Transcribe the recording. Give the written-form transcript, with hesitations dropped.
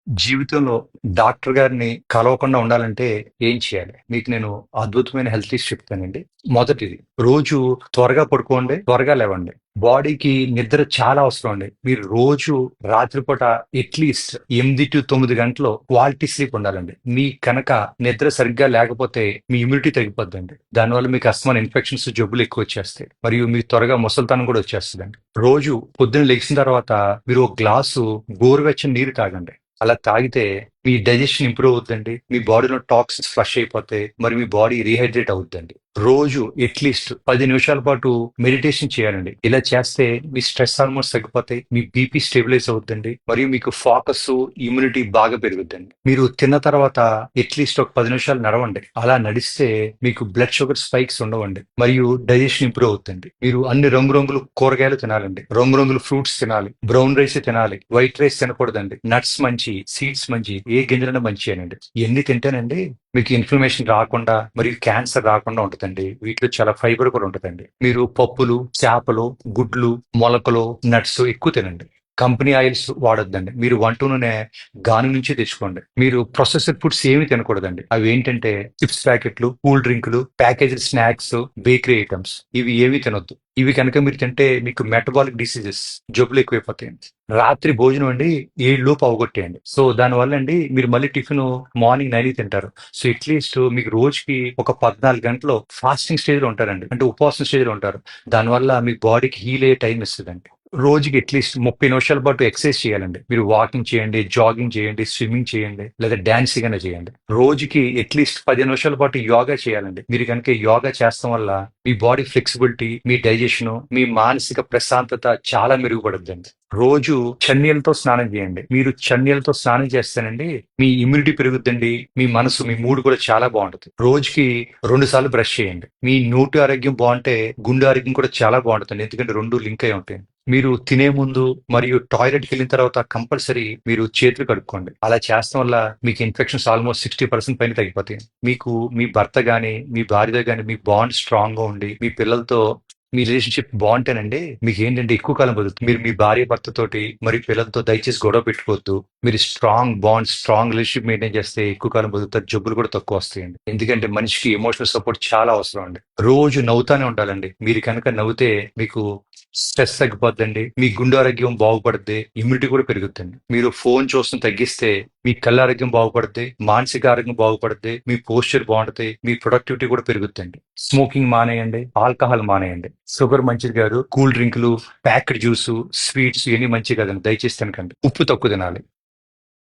జీవితంలో డాక్టర్ గారిని కలవకుండా ఉండాలంటే ఏం చేయాలి? మీకు నేను అద్భుతమైన హెల్త్ టిప్స్ చెప్తానండి. మొదటిది, రోజు త్వరగా పడుకోండి, త్వరగా లేవండి. బాడీకి నిద్ర చాలా అవసరం అండి. మీరు రోజు రాత్రిపూట అట్లీస్ట్ 8-9 గంటలు క్వాలిటీ స్లీప్ ఉండాలండి. మీ కనుక నిద్ర సరిగ్గా లేకపోతే మీ ఇమ్యూనిటీ తగ్గిపోద్దండి. దానివల్ల మీకు అస్తమాన ఇన్ఫెక్షన్స్, జబ్బులు ఎక్కువ వచ్చేస్తాయి. మరియు మీకు త్వరగా ముసలితనం కూడా వచ్చేస్తుందండి. రోజు పొద్దున్న లెగిసిన తర్వాత మీరు ఒక గ్లాసు గోరువెచ్చని నీరు తాగండి. అలా తాగితే మీ డైజెషన్ ఇంప్రూవ్ అవుతుందండి. మీ బాడీలో టాక్సిన్స్ ఫ్లష్ అయిపోతాయి. మరి మీ బాడీ రీహైడ్రేట్ అవుతుందండి. రోజు అట్లీస్ట్ 10 నిమిషాల పాటు మెడిటేషన్ చేయాలండి. ఇలా చేస్తే మీ స్ట్రెస్ హార్మోన్స్ తగ్గిపోతాయి. మీ బీపీ స్టెబిలైజ్ అవుతుందండి. మరియు మీకు ఫోకస్, ఇమ్యూనిటీ బాగా పెరుగుద్దండి. మీరు తిన్న తర్వాత అట్లీస్ట్ ఒక 10 నిమిషాలు నడవండి. అలా నడిస్తే మీకు బ్లడ్ షుగర్ స్పైక్స్ ఉండవండి. మరియు డైజెషన్ ఇంప్రూవ్ అవుతుంది. మీరు అన్ని రంగురంగులు కూరగాయలు తినాలండి. రంగురంగుల ఫ్రూట్స్ తినాలి. బ్రౌన్ రైస్ తినాలి. వైట్ రైస్ తినకూడదండి. నట్స్ మంచి, సీడ్స్ మంచి, ఏ గింజలైనా మంచియేనండి. ఇవన్నీ తింటేనండి మీకు ఇన్ఫ్లమేషన్ రాకుండా మరియు క్యాన్సర్ రాకుండా ఉంటుందండి. వీటిలో చాలా ఫైబర్ కూడా ఉంటుందండి. మీరు పప్పులు, చేపలు, గుడ్లు, మొలకలు, నట్స్ ఎక్కువ తినండి. కంపెనీ ఆయిల్స్ వాడొద్దండి. మీరు వంట నూనె గాని నుంచి తెచ్చుకోండి. మీరు ప్రొసెస్డ్ ఫుడ్స్ ఏమి తినకూడదండి. అవి ఏంటంటే చిప్స్ ప్యాకెట్లు, కూల్ డ్రింకులు, ప్యాకేజ్డ్ స్నాక్స్, బేకరీ ఐటమ్స్, ఇవి ఏవి తినొద్దు. ఇవి కనుక మీరు తింటే మీకు మెటబాలిక్ డిసీజెస్, జబ్బులు ఎక్కువైపోతాయండి. రాత్రి భోజనం అండి 7 లోపు అవగొట్టేయండి. సో దానివల్ల అండి మీరు మళ్ళీ టిఫిన్ మార్నింగ్ 9 తింటారు. సో అట్లీస్ట్ మీకు రోజుకి ఒక 14 గంటలు ఫాస్టింగ్ స్టేజ్ లో ఉంటారండి. అంటే ఉపవాసం స్టేజ్ లో ఉంటారు. దానివల్ల మీ బాడీకి హీల్ అయ్యే టైం ఇస్తుందండి. రోజుకి అట్లీస్ట్ 30 నిమిషాల పాటు ఎక్సర్సైజ్ చేయాలండి. మీరు వాకింగ్ చేయండి, జాగింగ్ చేయండి, స్విమ్మింగ్ చేయండి, లేదా డాన్సింగ్ అయినా చేయండి. రోజుకి అట్లీస్ట్ 10 నిమిషాల పాటు యోగా చేయాలండి. మీరు కనుక యోగా చేస్తాం వల్ల మీ బాడీ ఫ్లెక్సిబిలిటీ, మీ డైజెషన్, మీ మానసిక ప్రశాంతత చాలా మెరుగుపడుద్దండి. రోజు చన్నీళ్ళతో స్నానం చేయండి. మీరు చన్నీళ్ళతో స్నానం చేస్తేనండి మీ ఇమ్యూనిటీ పెరుగుద్దండి. మీ మనసు, మీ మూడ్ కూడా చాలా బాగుంటుంది. రోజుకి 2 సార్లు బ్రష్ చేయండి. మీ నోటి ఆరోగ్యం బాగుంటే గుండె ఆరోగ్యం కూడా చాలా బాగుంటుంది. ఎందుకంటే రెండు లింక్ అయి ఉంటాయి. మీరు తినే ముందు మరియు టాయిలెట్కి వెళ్ళిన తర్వాత కంపల్సరీ మీరు చేతులు కడుక్కోండి. అలా చేస్తాం వల్ల మీకు ఇన్ఫెక్షన్స్ ఆల్మోస్ట్ 60% పైన తగ్గిపోతాయి. మీకు మీ భర్త గాని, మీ భార్యతో గాని మీ బాండ్ స్ట్రాంగ్ గా ఉండి, మీ పిల్లలతో మీ రిలేషన్షిప్ బాగుంటేనండి మీకు ఏంటంటే ఎక్కువ కాలం బతుకుతుంది. మీరు మీ భార్య భర్తతోటి మరియు పిల్లలతో దయచేసి గొడవ పెట్టుకోవద్దు. మీరు strong bond, strong relationship maintain చేస్తే ఎక్కువ కాలం బతుకుతారు. జబ్బులు కూడా తక్కువ వస్తాయండి. ఎందుకంటే మనిషికి ఎమోషనల్ సపోర్ట్ చాలా అవసరం అండి. రోజు నవ్వుతానే ఉండాలండి. మీరు కనుక నవ్వుతే మీకు స్ట్రెస్ తగ్గిపోద్దండి. మీ గుండె ఆరోగ్యం బాగుపడుద్ది. ఇమ్యూనిటీ కూడా పెరుగుతుంది. మీరు ఫోన్ చూస్తూ తగ్గిస్తే మీ కళ్ళ ఆరోగ్యం బాగుపడుద్ది. మానసిక ఆరోగ్యం బాగుపడుద్ది. మీ పోస్చర్ బాగుంటుంది. మీ ప్రొడక్టివిటీ కూడా పెరుగుతుంది. స్మోకింగ్ మానేయండి. ఆల్కహాల్ మానేయండి. షుగర్ మంచిది కాదు. కూల్ డ్రింకులు, ప్యాక్డ్ జ్యూస్, స్వీట్స్ ఇవన్నీ మంచిది కాదండి. దయచేసి తినకండి. ఉప్పు తక్కువ తినాలి.